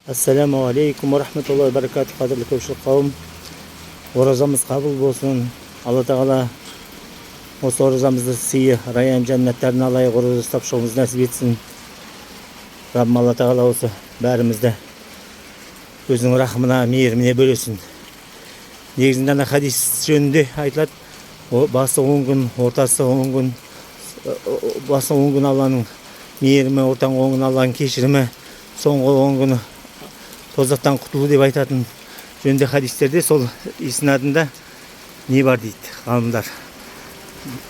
Ассаламу алейкум ва рахматуллахи ва баракату. Қадірлі көпшілік қауым, оразамыз қабыл болсын. Алла тағала осы оразамызды сыйы райан жәннаттарына алайық, ораза ұстап шығуымызды нәсіп етсін. Раббым Алла тағала осы бәрімізді өзінің рахымына, мейіріміне бөлесін. Негізінде ана хадис жөнінде айтылады, басы 10 күн, ортасы 10 күн, басы 10 күн Алланың мейірімі, ортаңғы 10 күн Алланың кешірімі, соңғы 10 күні тозақтан құтылу деп айтатын жөнінде хадистерде сол иснадында не бар дейді ғалымдар,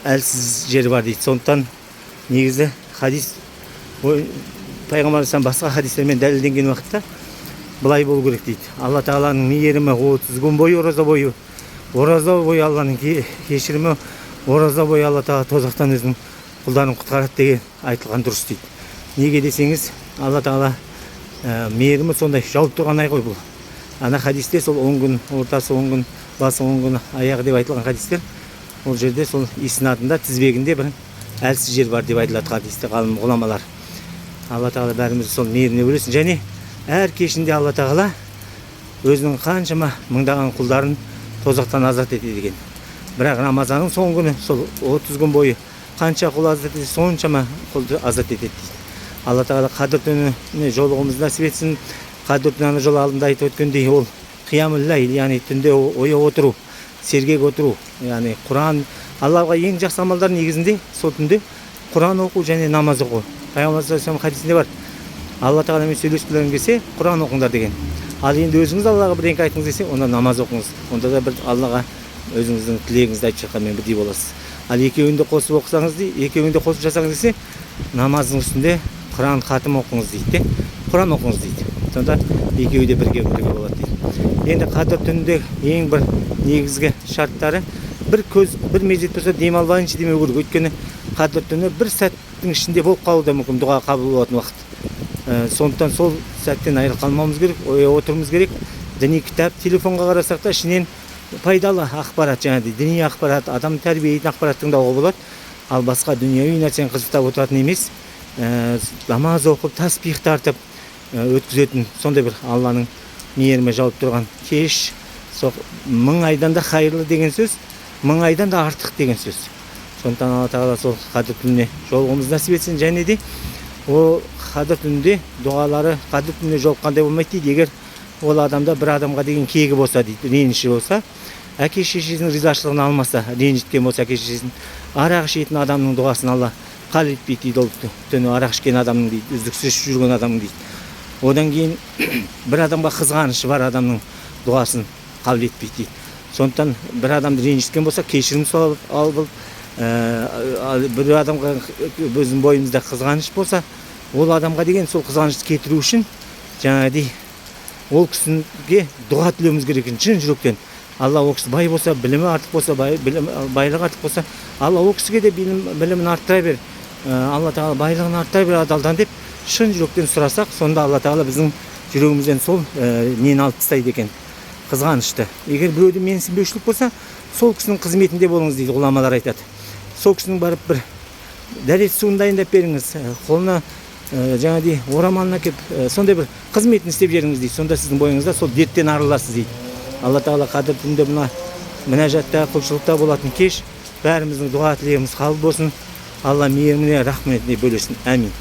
әлсіз жер бар дейді. Сондықтан негізі хадис пайғамбар басқа хадистермен дәлелденген уақытта былай болу керек дейді. Алла тағаланың мейірімі 30 күн бойы ораза бойы Алланың кешірімі, ораза бойы Алла тағала тозақтан өзінің құлдарын құтқарады деген айтылған дұрыс дейді. Неге десеңіз, Алла тағала мейірімі сондай жауып тұрған ай ғой бұл. Ана хадисте сол 10 күн, ортасы 10 күн, басы 10 күн, аяғы деп айтылған хадистер, ол жерде сол иснадында, тізбегінде бір әлсіз жер бар деп айтылады хадисте ғалым ғұламалар. Алла тағала бәрімізді сол мейіріміне бөлесін. Және әр кешінде Алла тағала өзінің қаншама мыңдаған құлдарын тозақтан азат етеді екен. Бірақ Рамазанның соңғы күні сол 30 күн бойы қанша құл азат етеді, соншама құлды азат етеді дейді. Алла тағала қадір түніне жолығуымызды нәсіп етсін. Қадір түні жол алдында айтып өткендей, ол қиямул лайл, яғни түнде ояу отыру, сергек отыру, яғни Құран, Аллаға ең жақсы амалдар негізінде сол түнде Құран оқу және намаз оқу. Пайғамбар саллаллаху алейхи хадисінде бар, Алла тағаламен сөйлескілерің келсе Құран оқыңдар деген. Ал енді өзіңіз Аллаға бірдеңе айтыңыз десе, онда намаз оқыңыз. Онда да бір Аллаға өзіңіздің тілегіңізді айтып жатқанмен бірдей боласыз. Ал екеуінде қосып оқысаңыз дейді, екеуінде қосып жасаңыз десе, намаздың үстінде Құран хатым оқыңыз дейді, Құран оқыңыз дейді. Сонда екеуі де бірге болады дейді. Енді қадір түнінде ең бір негізгі шарттары, бір мезет болса демалбайынша демеу керек. Өйткені қадір түні бір сәттің ішінде болып қалуы да мүмкін, дұға қабыл болатын уақыт. Сондықтан сол сәттен айырылып қалмауымыз керек, ояу отыруымыз керек. Діни кітап, телефонға қарасақ та ішінен пайдалы ақпарат, жаңағыдай діни ақпарат, адам тәрбиелейтін ақпарат тыңдауға болады. Ал басқа дүниеви нәрсені қызықтап отыратын емес, намаз оқып, таспих тартып өткізетін сондай бір Алланың мейірімі жауып тұрған кеш, сол 1000 айдан да хайырлы деген сөз, 1000 айдан да артық деген сөз. Сондықтан Алла тағала сол қадір түніне жолығуымызды нәсіп етсін. Және де ол қадір түнінде дұғалары қадір түніне жолыққандай болмайды дейді. Егер ол адамда бір адамға деген кегі болса дейді, реніші болса, әке шешесінің ризашылығын алмаса, ренжіткен болса әке шешесін, арақ ішетін адамның дұғасын Алла қабыл етпейді дейді. Ол түні арақ ішкен адамның дейді, үздіксіз жүрген адамның дейді. Одан кейін бір адамға қызғанышы бар адамның дұғасын қабыл етпейді дейді. Сондықтан бір адамды ренжіткен болса кешірім алып, бір адамға өзінің бойымызда қызғаныш болса, ол адамға деген сол қызғанышты кетіру үшін жаңағыдай ол кісіге дұға тілеуіміз керек екен шын жүректен. Алла ол кісі бай болса, білімі артық болса, байлығы артық болса, Алла ол кісіге де білімін арттыра бер, Алла тағала байлығын арттыра бер адалдан деп шын жүректен сұрасақ, сонда Алла тағала біздің жүрегімізден сол нені алып тастайды екен, қызғанышты. Егер біреуде менсінбеушілік болса, сол кісінің қызметінде болыңыз дейді, ғұламалар айтады. Сол кісінің барып бір дәрет суын дайындап беріңіз, қолына жаңағыдай орамалын әкеп, сондай бір қызметін істеп жеріңіз дейді. Сонда сіздің бойыңызда сол дерттен арыласыз дейді. Алла тағала қадір түнде мінәжатта, құлшылықта болатын кеш, бәріміздің дұға тілегіміз қабыл болсын. Алла мейіріміне, рахметіне бөлесін. Әмин.